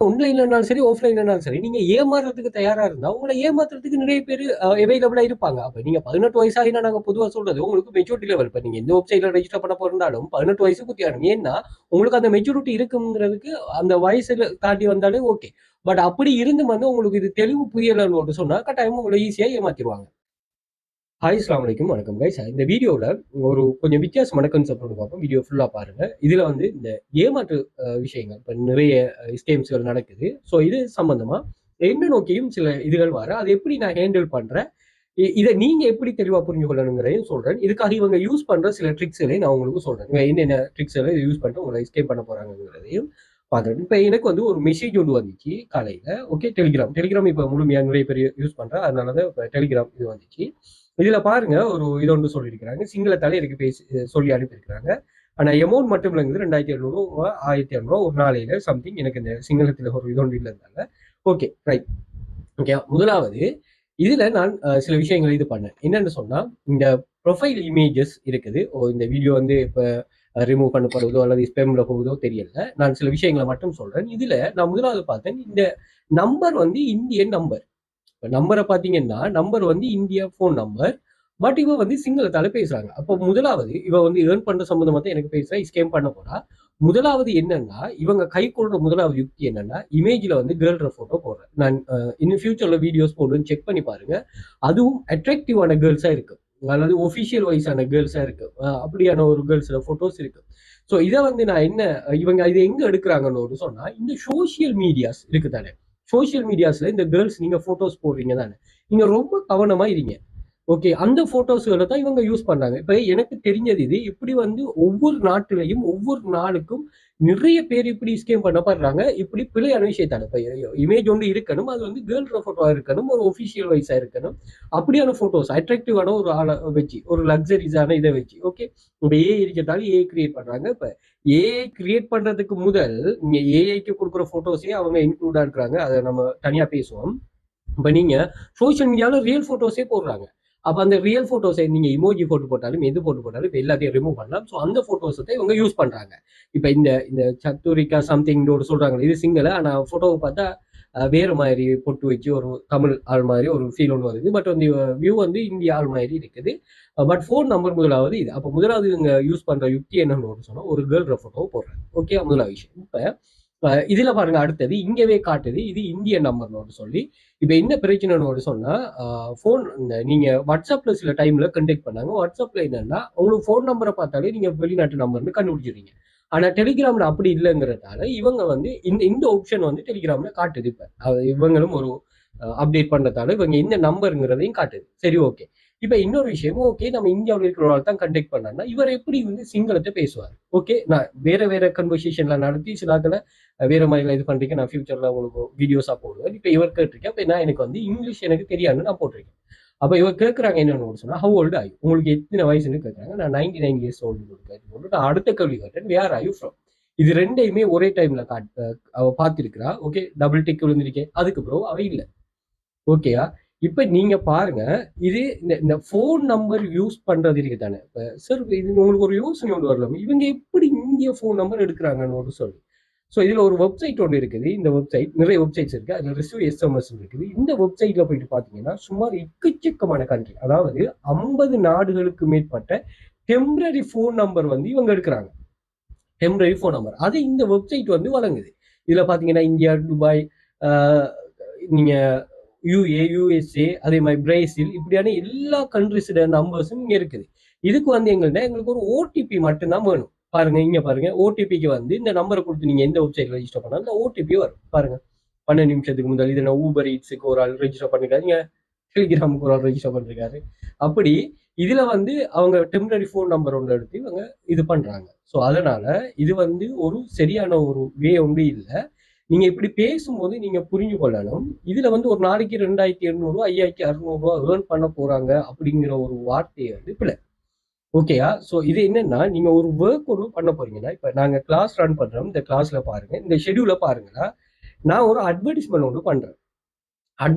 ஆன்லைன்லனாலும் சரி, ஆஃப்லைன்லனாலும் சரி, நீங்க ஏமாறுறதுக்கு தயாரா இருந்தா, உங்கள ஏமாத்துறதுக்கு நிறைய பேரு அவைலபிளா இருப்பாங்க. அப்ப நீங்க 18 வயசு ஆகினா நாங்க பொதுவா சொல்றது, உங்களுக்கு மெச்சூரிட்டி லெவல். இப்ப நீங்க எந்த வெப்சைட்ல ரெஜிஸ்டர் பண்ண போறதாலும் 18 வயசு பூர்த்தி ஆகணும். ஏன்னா, உங்களுக்கு அந்த மெச்சூரிட்டி இருக்குங்கிறதுக்கு அந்த வயசுல தாண்டி வந்தாலே ஓகே. பட் அப்படி இருந்தும் வந்து உங்களுக்கு இது தெளிவு புரியலன்னு சொன்னா, கட்டாயமா உங்கள ஈஸியா ஏமாத்திருவாங்க. ஹாய் அஸ்ஸலாமு அலைக்கும். வணக்கம் கைஸ். இந்த வீடியோல ஒரு கொஞ்சம் வித்தியாசமான கான்செப்ட் ஒன்று பார்ப்போம். வீடியோ ஃபுல்லா பாருங்க. இதுல வந்து இந்த ஏமாற்று விஷயங்கள் இப்ப நிறைய ஸ்கேம்ஸ்கள் நடக்குது. ஸோ இது சம்பந்தமா என்ன நோக்கியும் சில இதுகள் வர அதை எப்படி நான் ஹேண்டில் பண்றேன், இதை நீங்க எப்படி தெளிவா புரிஞ்சு கொள்ளணுங்கிறதையும் சொல்றேன். இதுக்காக இவங்க யூஸ் பண்ற சில ட்ரிக்ஸ்களை நான் உங்களுக்கு சொல்றேன். இவங்க என்னென்ன ட்ரிக்ஸ்களை யூஸ் பண்ணிட்டு உங்களை எஸ்கேப் பண்ண போறாங்கிறதையும் பார்க்குறேன். இப்போ எனக்கு வந்து ஒரு மெசேஜ் ஒன்று வந்துச்சு காலையில. ஓகே, டெலிகிராம் இப்போ முழுமையாக நிறைய பேர் யூஸ் பண்றேன். அதனால தான் இப்போ டெலிகிராம் இது வந்துச்சு. இதுல பாருங்க, ஒரு இது ஒன்று சொல்லியிருக்கிறாங்க. சிங்களத்தாலே எனக்கு பேசி சொல்லி அனுப்பியிருக்கிறாங்க. ஆனா எமௌண்ட் மட்டும் இல்லைங்குது 2700 1500 ஒரு நாளையில சம்திங். எனக்கு இந்த சிங்களத்துல ஒரு இது ஒன்று இல்லைனால ஓகே ரைட். ஓகே, முதலாவது இதுல நான் சில விஷயங்கள் இது பண்ணேன். என்னன்னு சொன்னா, இந்த ப்ரொஃபைல் இமேஜஸ் இருக்குது. இந்த வீடியோ வந்து இப்ப ரிமூவ் பண்ண போறதோ அல்லது ஸ்பேம்ல போகுதோ தெரியல. நான் சில விஷயங்களை மட்டும் சொல்றேன். இதுல நான் முதலாவது பார்த்தேன், இந்த நம்பர் வந்து இந்தியன் நம்பர். நம்பரை பாத்தீங்கன்னா, நம்பர் வந்து இந்தியா போன் நம்பர். பட் இவ வந்து சிங்களத்தால பேசுறாங்க. அப்போ முதலாவது இவ வந்து ஏர்ன் பண்ற சம்பந்தமா தான் எனக்கு பேசுறா, ஸ்கேம் பண்ண போறா. முதலாவது என்னன்னா, இவங்க கை கொள்ற முதலாவது யுக்தி என்னன்னா, இமேஜ்ல வந்து கேர்ள்ற போட்டோ போடுறேன். நான் இன்னும் ஃபியூச்சர்ல வீடியோஸ் போடுறேன்னு செக் பண்ணி பாருங்க. அதுவும் அட்ராக்டிவான கேர்ள்ஸா இருக்கு, அதாவது ஒபிஷியல் வைஸான கேர்ள்ஸா இருக்கு. அப்படியான ஒரு கேர்ள்ஸோட போட்டோஸ் இருக்கு. ஸோ இதை வந்து நான் என்ன, இவங்க இதை எங்க எடுக்கிறாங்கன்னு சொன்னா, இந்த சோசியல் மீடியாஸ் இருக்கு தானே, சோசியல் மீடியாஸ்ல இந்த கேர்ள்ஸ் நீங்க போட்டோஸ் போடுறீங்க தானே, நீங்க ரொம்ப கவனமா இருங்க. ஓகே, அந்த போட்டோஸ்களை தான் இவங்க யூஸ் பண்றாங்க. இப்ப எனக்கு தெரிஞ்சது இது இப்படி வந்து ஒவ்வொரு நாட்டிலையும் ஒவ்வொரு நாளுக்கும் நிறைய பேர் இப்படி ஸ்கேம் பண்ணப்படுறாங்க. இப்படி பிழையான விஷயத்தால இப்ப இமேஜ் ஒன்று இருக்கணும், அது வந்து கேர்ள்ற போட்டோவா இருக்கணும், ஒரு ஒபிஷியல் வைஸா இருக்கணும். அப்படியான போட்டோஸ் அட்ராக்டிவான ஒரு ஆளை வச்சு, ஒரு லக்ஸரிஸான இதை வச்சு, ஓகே, இப்ப ஏஐ இருக்கிறதால ஏஐ கிரியேட் பண்றாங்க. இப்ப ஏஐ கிரியேட் பண்றதுக்கு முதல் நீங்க ஏஐக்கு கொடுக்குற போட்டோஸே அவங்க இன்க்ளூடா இருக்கிறாங்க. அதை நம்ம தனியா பேசுவோம். இப்ப நீங்க சோசியல் மீடியால ரியல் போட்டோஸே போடுறாங்க. அப்ப அந்த ரியல் போட்டோஸை நீங்க இமோஜி போட்டு போட்டாலும் எது போட்டு போட்டாலும் இப்ப எல்லாத்தையும் ரிமூவ் பண்ணலாம். ஸோ அந்த போட்டோஸை இவங்க யூஸ் பண்றாங்க. இப்ப இந்த இந்த சத்துரிக்கா சம்திங் ஒரு சொல்றாங்க, இது சிங்கிள். ஆனா போட்டோவை பார்த்தா வேற மாதிரி பொட்டு வச்சு ஒரு தமிழ் ஆள் மாதிரி ஒரு ஃபீல் ஒன்று வருது. பட் வந்து வியூ வந்து இந்திய ஆள் மாதிரி இருக்குது. பட் ஃபோன் நம்பர் முதலாவது இது. அப்போ முதலாவது இவங்க யூஸ் பண்ற யுக்தி என்னன்னு சொன்னா, ஒரு கேர்ள்ற போட்டோ போடுறாங்க. ஓகே, முதலாவது விஷயம். இப்ப இதுல பாருங்க, அடுத்தது இங்கவே காட்டுது இது இந்திய நம்பர்னு சொல்லி. இப்ப என்ன பிரச்சனைன்னு சொன்னா, போன் நீங்க வாட்ஸ்அப்ல சில டைம்ல கண்டெக்ட் பண்ணாங்க. வாட்ஸ்அப்ல என்னன்னா, உங்களுக்கு போன் நம்பரை பார்த்தாலே நீங்க வெளிநாட்டு நம்பர்னு கண்டுபிடிச்சிருங்க. ஆனா டெலிகிராம்ல அப்படி இல்லைங்கிறதால இவங்க வந்து இந்த இந்த ஆப்ஷன் வந்து டெலிகிராம்ல காட்டுது. இப்ப இவங்களும் ஒரு அப்டேட் பண்றதால இவங்க இந்த நம்பருங்கிறதையும் காட்டுது. சரி, ஓகே. இப்ப இன்னொரு விஷயம், ஓகே, நம்ம இந்தியாவில் இருக்கிறவங்க தான் கண்டெக்ட் பண்ணா இவர் எப்படி வந்து சிங்களத்தை பேசுவார்? ஓகே, நான் வேற வேற கன்வர்சேஷன்ல நடத்தி சிலாக்களை வேற மாதிரி இது பண்றீங்க. நான் ஃபியூச்சர்ல உங்களுக்கு வீடியோஸா போடுவேன். இப்ப இவர் கேட்டிருக்கேன். இப்ப நான் எனக்கு வந்து இங்கிலீஷ் எனக்கு தெரியாதுன்னு நான் போட்டிருக்கேன். அப்ப இவர் கேட்கறாங்க என்னன்னு சொன்னா, ஹவ் ஓல்டு ஆயு, உங்களுக்கு எத்தனை வயசுன்னு கேட்கறாங்க. நான் 99 இயர்ஸ் ஓல்டு. நான் அடுத்த கேள்வி கேட்டேன், வேர் ஆர் யூ ஃப்ரம். இது ரெண்டையுமே ஒரே டைம்ல அவ பார்த்திருக்கிறா. ஓகே, டபுள் டிக் விழுந்திருக்கேன். அதுக்கு ப்ரோ அவ இல்லை. ஓகேயா? இப்ப நீங்க பாருங்க, இது இந்த போன் நம்பர் யூஸ் பண்றது இருக்கு தானே. இப்ப சார், இது உங்களுக்கு ஒரு யோசனை ஒன்று வரலாம், இவங்க எப்படி இந்திய போன் நம்பர் எடுக்கிறாங்கன்னு சொல்லி. ஸோ இதுல ஒரு வெப்சைட் ஒன்று இருக்குது. இந்த வெப்சைட், நிறைய வெப்சைட்ஸ் இருக்கு, அதுல ரிசீவ் எஸ்எம்எஸ் இருக்குது. இந்த வெப்சைட்ல போயிட்டு பாத்தீங்கன்னா சுமார் எக்கச்சக்கமான கண்ட்ரி, அதாவது 50 நாடுகளுக்கு மேற்பட்ட டெம்பரரி போன் நம்பர் வந்து இவங்க எடுக்கிறாங்க. டெம்பரரி போன் நம்பர் அது இந்த வெப்சைட் வந்து வழங்குது. இதுல பாத்தீங்கன்னா இந்தியா, துபாய், நீங்க யூஏ, யூஎஸ்ஏ, அதே மாதிரி பிரேசில், இப்படியான எல்லா கண்ட்ரிஸோட நம்பர்ஸும் இங்க இருக்குது. இதுக்கு வந்து எங்களுக்கு ஒரு ஓடிபி மட்டும்தான் வேணும். பாருங்க, இங்க பாருங்க, ஓடிபிக்கு வந்து இந்த நம்பரை கொடுத்து நீங்க எந்த வெப்சைட்ல ரெஜிஸ்டர் பண்ணாலும் இந்த ஓடிபி வரும். பாருங்க, 12 நிமிஷத்துக்கு முதல் இது நான் ஊபர் ஈட்ஸுக்கு ஒரு ஆள் ரெஜிஸ்டர் பண்ணிருக்காரு, டெலிகிராமுக்கு ஒரு ஆள் ரெஜிஸ்டர் பண்ணிருக்காரு. அப்படி இதுல வந்து அவங்க டெம்பரரி போன் நம்பர் ஒன்று எடுத்து இவங்க இது பண்றாங்க. ஸோ அதனால இது வந்து ஒரு சரியான ஒரு வே ஒன்று இல்லை. நீங்க இப்படி பேசும்போது நீங்க புரிஞ்சு கொள்ளணும், இதுல வந்து ஒரு நாளைக்கு 2800 5600 ஏர்ன் பண்ண போறாங்க அப்படிங்கிற ஒரு வார்த்தையை வந்து பிள்ளை. ஓகேயா? ஸோ இது என்னன்னா, நீங்க ஒரு ஒர்க் ஒன்று பண்ண போறீங்கன்னா, இப்ப நாங்க கிளாஸ் ரன் பண்றோம். இந்த கிளாஸ்ல பாருங்க, இந்த ஷெடியூல பாருங்கன்னா, நான் ஒரு அட்வர்டைஸ்மெண்ட் ஒன்று பண்றேன்.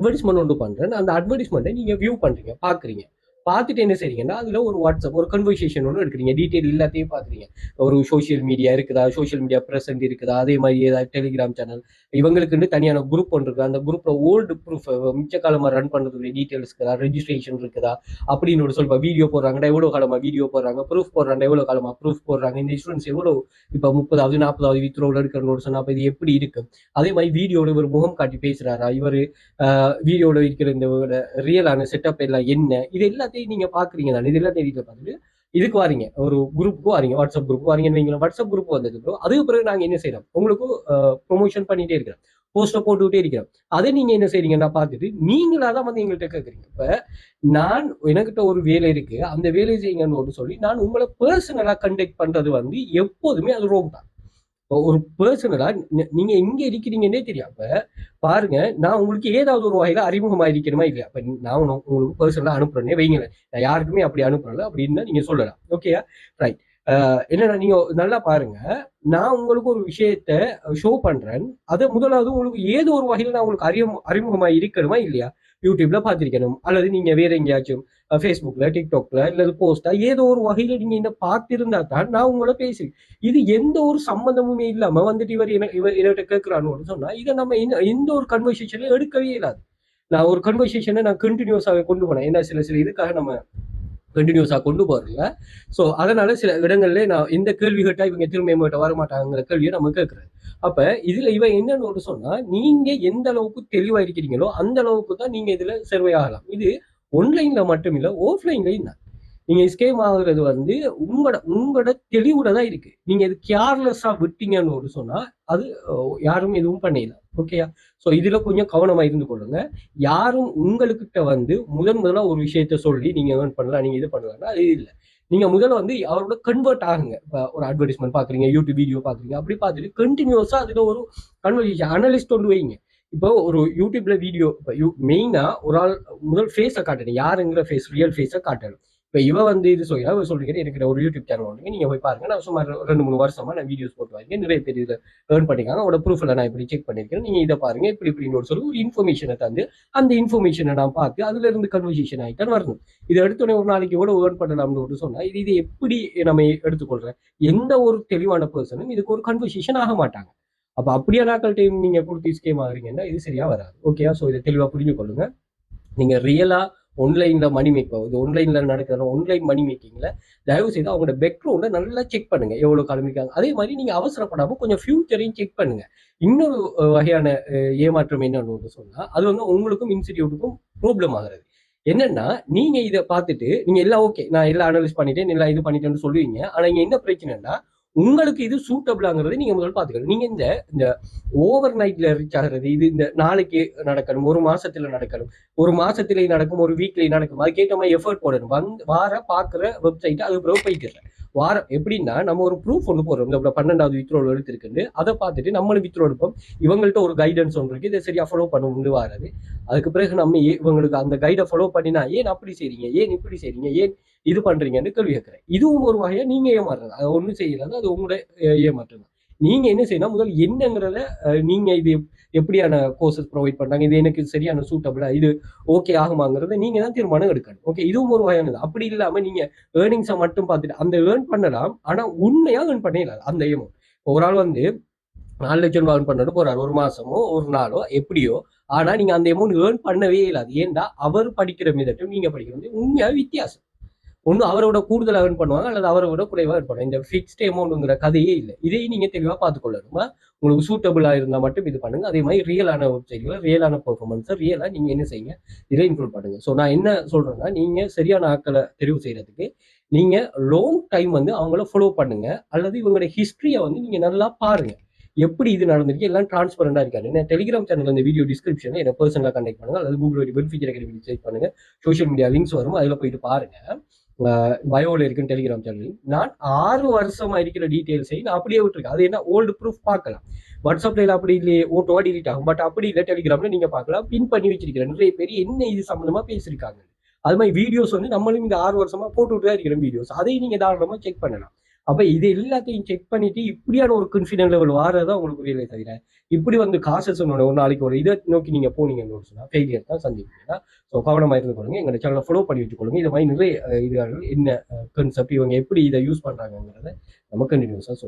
அந்த அட்வர்டைஸ்மெண்ட்டை நீங்க வியூ பண்றீங்க, பாக்குறீங்க. பார்த்துட்டு என்ன செய்றீங்கன்னா அதுல ஒரு வாட்ஸ்அப் ஒரு கன்வர்சேஷன் ஒன்று எடுக்கிறீங்க, டீட்டெயில் எல்லாத்தையும் பார்க்குறீங்க. ஒரு சோஷியல் மீடியா இருக்குதா, சோஷியல் மீடியா பிரசன்ட் இருக்குதா, அதே மாதிரி ஏதாவது டெலிகிராம் சேனல் இவங்களுக்குன்னு தனியான குரூப் ஒன்று இருக்குது. அந்த குரூப்ல ஓல்டு ப்ரூஃப் மிச்ச காலமா ரன் பண்றதுடைய டீட்டெயில்ஸ் இருக்குதா, ரெஜிஸ்ட்ரேஷன் இருக்குதா அப்படின்னு ஒரு சொல்லுவா. வீடியோ போடுறாங்கடா எவ்வளவு காலமா வீடியோ போடுறாங்க, ப்ரூஃப் போடுறாங்க எவ்வளவு காலமா ப்ரூஃப் போடுறாங்க, இந்த இன்சூரன்ஸ் எவ்வளவு இப்ப 30வது 40வது வித்ரோவில் எடுக்கிறோம்னு சொன்னா அப்ப இது எப்படி இருக்கு. அதே மாதிரி வீடியோல இவர் முகம் காட்டி பேசுறாரா, இவர் வீடியோல இருக்கிற இந்த ரியலான செட்டப் எல்லாம் என்ன, இது எல்லாத்தையும் நீங்க பாக்குறீங்க தானே. இது எல்லாத்தையும் வீட்டில் பார்த்துட்டு இதுக்கு வாரீங்க, ஒரு குரூப்புக்கு வாரீங்க, வாட்ஸ்அப் குரூப் வாரீங்கன்னு வைங்களேன். வாட்ஸ்அப் குரூப் வந்தது ப்ரோ, அதுக்கு பிறகு நாங்க என்ன செய்யறோம், உங்களுக்கு ப்ரொமோஷன் பண்ணிட்டே இருக்கிறோம், போஸ்டை போட்டுக்கிட்டே இருக்கிறோம். அதை நீங்க என்ன செய்றீங்கன்னா பார்த்துட்டு நீங்களா தான் வந்து எங்கள்கிட்ட கேட்குறீங்க. இப்ப நான் எனக்கிட்ட ஒரு வேலை இருக்கு, அந்த வேலை செய்யுங்கன்னு சொல்லி நான் உங்களை பர்சனலா கண்டக்ட் பண்றது வந்து எப்போதுமே அது ரோங் தான். ஒரு பர்சனலா நீங்க எங்க இருக்கிறீங்கன்னே தெரியும். அப்ப பாருங்க, நான் உங்களுக்கு ஏதாவது ஒரு வகையில அறிமுகமா இருக்கிறமா இல்லையா. அப்ப நான் உங்களுக்கு பர்சனலா அனுப்புறேன்னே வைங்களேன், நான் யாருக்குமே அப்படி அனுப்புறல அப்படின்னு நீங்க சொல்லலாம். ஓகேயா, ரைட். என்னன்னா நீங்க நல்லா பாருங்க, நான் உங்களுக்கு ஒரு விஷயத்த ஷோ பண்றேன், அதை முதலாவது உங்களுக்கு ஏதோ ஒரு வகையில நான் உங்களுக்கு அறிமுகமா இருக்கணுமா இல்லையா. யூடியூப்ல பார்த்திருக்கணும், அல்லது நீங்க வேற எங்கேயாச்சும் ஃபேஸ்புக்ல டிக்டாக்ல இல்லது போஸ்டா ஏதோ ஒரு வகையில நீங்க என்ன பார்த்திருந்தா தான் நான் உங்களை பேசி. இது எந்த ஒரு சம்பந்தமுமே இல்லாம வந்துட்டு இவர் என்கிட்ட கேட்கிறான்னு சொன்னா இதை நம்ம எந்த ஒரு கன்வர்சேஷன்ல எடுக்கவே இல்லாது. நான் ஒரு கன்வர்சேஷனை நான் கண்டினியூஸாக கொண்டு போனேன், ஏன்னா சில இதுக்காக நம்ம கண்டினியூஸா கொண்டு போறல. ஸோ அதனால சில இடங்கள்ல நான் இந்த கேள்வி கேட்டா இவங்க திரும்ப எங்கிட்ட வரமாட்டாங்கிற கேள்வியை நம்ம கேட்கறது. அப்ப இதுல இவன் என்னன்னு சொன்னா, நீங்க எந்த அளவுக்கு தெளிவா இருக்கிறீங்களோ அந்த அளவுக்கு தான் நீங்க இதுல சர்வே ஆகலாம். இது ஒன்லைன்ல மட்டும் இல்ல, ஆஃப்லைன்லயும் தான். நீங்க ஸ்கேம் ஆகுறது வந்து உங்களோட தெளிவுல தான் இருக்கு. நீங்க இது கேர்லெஸ்ஸா விட்டீங்கன்னு சொன்னா அது யாரும் எதுவும் பண்ணல. ஓகேயா. ஸோ இதுல கொஞ்சம் கவனமா இருந்து கொள்ளுங்க. யாரும் உங்களுக்கிட்ட வந்து முதலா ஒரு விஷயத்த சொல்லி நீங்க ஏர்ன் பண்ணலாம், நீங்க இது பண்ணலாம், அது இல்லை. நீங்க முதல்ல வந்து அவரோட கன்வெர்ட் ஆகுங்க. இப்போ ஒரு அட்வர்டைஸ்மெண்ட் பாக்குறீங்க, யூடியூப் வீடியோ பாக்குறீங்க, அப்படி பார்த்துட்டு கண்டினியூஸா அதுல ஒரு கன்வர்சேஷன் அனலிஸ்ட் கொண்டு வைங்க. இப்போ ஒரு யூடியூப்ல வீடியோ மெயினா ஒரு ஆள் முதல் ஃபேஸை காட்டணும், யாருங்கிற ஃபேஸ், ரியல் ஃபேஸை காட்டணும். இப்போ இவ வந்து இது சொல்லிக்கிறேன், எனக்கு ஒரு யூடியூப் சேனல் ஒன்று நீங்க போய் பாருங்க, நான் சுமார் 2-3 வருஷமா நான் வீடியோஸ் போட்டு வரேன், நிறைய பேர் இதை ஏர்ன் பண்ணிக்காங்க, அவரோட ப்ரூஃப்ல நான் இப்படி செக் பண்ணிருக்கேன், நீங்க இதை பாருங்க இப்படி இப்படின்னு சொல்லி ஒரு இன்ஃபர்மேஷனை தந்து அந்த இன்ஃபர்மேஷனை நான் பார்த்து அதுல இருந்து கன்வர்சேஷன் ஆகிட்டான் வரணும். இதை எடுத்தோடனே ஒரு நாளைக்கு கூட ஏர்ன் பண்ணலாம்னு சொன்னா இது எப்படி நம்ம எடுத்துக்கொள்றேன். எந்த ஒரு தெளிவான பர்சனும் இதுக்கு ஒரு கன்வர்சேஷன் ஆக மாட்டாங்க. அப்ப அப்படியே நாட்கள் டைம் நீங்க கொடுத்து ஸ்கேம் ஆகுறீங்கன்னா இது சரியா வராது. ஓகேயா. ஸோ இதை தெளிவா புரிஞ்சு கொள்ளுங்க. நீங்க ரியலா ஆன்லைன்ல மணி மேக் ஆகுது, ஆன்லைன்ல நடக்கிற ஆன்லைன் மணி மேக்கிங்ல தயவு செய்து அவங்களோட பேக்ரவுண்டை நல்லா செக் பண்ணுங்க, எவ்வளவு கிளம்பிருக்காங்க. அதே மாதிரி நீங்க அவசரப்படாம கொஞ்சம் ஃபியூச்சரையும் செக் பண்ணுங்க. இன்னொரு வகையான ஏமாற்றம் என்னன்னு சொன்னா அது வந்து உங்களுக்கும் இன்ஸ்டிடியூட்டுக்கும் ப்ராப்ளம் ஆகுறது. என்னன்னா நீங்க இதை பார்த்துட்டு நீங்க எல்லாம் ஓகே, நான் எல்லாம் அனலைஸ் பண்ணிட்டேன், எல்லாம் இது பண்ணிட்டேன்னு சொல்லுவீங்க. ஆனா இங்க என்ன பிரச்சனைன்னா உங்களுக்கு இது சூட்டபிளாங்கிறது நீங்க முதல்ல பாத்துக்கணும். நீங்க இந்த ஓவர் நைட்ல ரீச் ஆகிறது, இது இந்த நாளைக்கு நடக்கணும், ஒரு மாசத்துல நடக்கணும், ஒரு மாசத்திலே நடக்கும், ஒரு வீக்லயே நடக்கும், அதுக்கேற்ற மாதிரி எஃபர்ட் போடணும். வார பாக்குற வெப்சைட் அது பிறகு போயிட்டு வாரம் எப்படின்னா நம்ம ஒரு ப்ரூஃப் ஒன்று போடுறோம், இந்த 12வது வித்ரோல் எடுத்திருக்கு, அதை பார்த்துட்டு நம்மளும் வித்ரோ எடுப்போம். இவங்கள்ட்ட ஒரு கைடன்ஸ் ஒன்று இருக்கு, இதை சரியா ஃபாலோ பண்ண வராது. அதுக்கு பிறகு நம்ம இவங்களுக்கு அந்த கைடை ஃபாலோ பண்ணினா ஏன் அப்படி செய்றீங்க, ஏன் இப்படி செய்றீங்க, ஏன் இது பண்றீங்கன்னு கேள்வி கேட்கிறேன். இதுவும் ஒரு வகையா நீங்க ஏமாறுறது, அது ஒன்றும் செய்யறது, அது உங்களோட ஏமாற்றம். நீங்க என்ன செய்யணும், முதல் என்னங்கிறத நீங்க இது எப்படியான கோர்சஸ் ப்ரொவைட் பண்றாங்க, இது எனக்கு சரியான சூட்டபிளா, இது ஓகே ஆகுமாங்கிறத நீங்க தான் தீர்மானம் எடுக்கணும். ஓகே, இதுவும் ஒரு வகையானது. அப்படி இல்லாம நீங்க ஏர்னிங்ஸை மட்டும் பார்த்துட்டு அந்த ஏர்ன் பண்ணலாம், ஆனா உண்மையா ஏர்ன் பண்ணல அந்த எமௌண்ட். ஒரு ஆள் வந்து 4 லட்சம் ரூபாய் ஏர்ன் பண்றது போறாரு, ஒரு மாசமோ ஒரு நாளோ எப்படியோ, ஆனா நீங்க அந்த எமௌண்ட் ஏர்ன் பண்ணவே இல்லாது. ஏன்டா அவர் படிக்கிற மீதட்டும் நீங்க படிக்கிறது உண்மையா வித்தியாசம். ஒன்றும் அவரோட கூடுதல் ஏர்ன் பண்ணுவாங்க, அல்லது அவரோட குறைவாக ஏர்ன் பண்ணுவாங்க. இந்த ஃபிக்ஸ்ட் அமௌண்ட்ங்கிற கதையே இல்லை. இதையும் நீங்க தெளிவாக பார்த்துக்கொள்ளணுமா. உங்களுக்கு சூட்டபிளா இருந்தா மட்டும் இது பண்ணுங்க. அதே மாதிரி ரியலான வெப்சைட்ல ரியலான பெர்ஃபார்மன்ஸ் ரியலா நீங்க என்ன செய்யுங்க, இதை இன்க்ளூட் பண்ணுங்க. ஸோ நான் என்ன சொல்றேன்னா, நீங்க சரியான ஆட்களை தெரிவு செய்யறதுக்கு நீங்க லாங் டைம் வந்து அவங்கள ஃபாலோ பண்ணுங்க, அல்லது இவங்களோட ஹிஸ்டரியை வந்து நீங்க நல்லா பாருங்க, எப்படி இது நடந்திருக்கு, எல்லாம் டிரான்ஸ்பரண்டா இருக்காரு. என்ன டெலிகிராம் சேனல் இந்த வீடியோ டிஸ்கிரிப்ஷன்ல என்ன பர்சனலா கனெக்ட் பண்ணுங்க, அல்லது கூகுள் பெனிஃபிட் அகாடமி செக் பண்ணுங்க, சோஷியல் மீடியா லிங்க்ஸ் வரும், அதுல போயிட்டு பாருங்க. பயோல இருக்கு டெலிகிராம் சேனல். நான் 6 வருஷமா இருக்கிற டீடைல்ஸை நான் அப்படியே விட்டுருக்கேன். அது என்ன ஓல்டு ப்ரூஃப் பார்க்கலாம். வாட்ஸ்அப்ல அப்படி இல்லையே, ஓட்டோவா டிலீட் ஆகும். பட் அப்படி இல்லை, டெலிகிராம்ல நீங்க பார்க்கலாம், பின் பண்ணி வச்சிருக்கிறேன். நிறைய பேர் என்ன இது சம்பந்தமா பேசியிருக்காங்க. அது மாதிரி வீடியோஸ் வந்து நம்மளும் இந்த 6 வருஷமா போட்டுவிட்டு தான் இருக்கிற வீடியோஸ், அதையும் நீங்க தாராளமா செக் பண்ணலாம். அப்ப இது எல்லாத்தையும் செக் பண்ணிட்டு இப்படியான ஒரு கான்ஃபிடென்ட் லெவல் வாரதான் உங்களுக்கு புரியலை தவிர இப்படி வந்து காசு சொன்னோட ஒரு நாளைக்கு ஒரு இதை நோக்கி நீங்க போனீங்கன்னு சொன்னா ஃபெயிலியர் தான் சந்திப்பீங்க. ஸோ கவனமா இருந்து கொள்ளுங்க. எங்களோட சேனலை ஃபாலோ பண்ணி வச்சுக்கொள்ளுங்க. இது மாதிரி நிறைய இதுகள் என்ன கான்செப்ட் இவங்க எப்படி இதை யூஸ் பண்றாங்கிறத நம்ம கண்டினியூஸா சொல்லுங்க.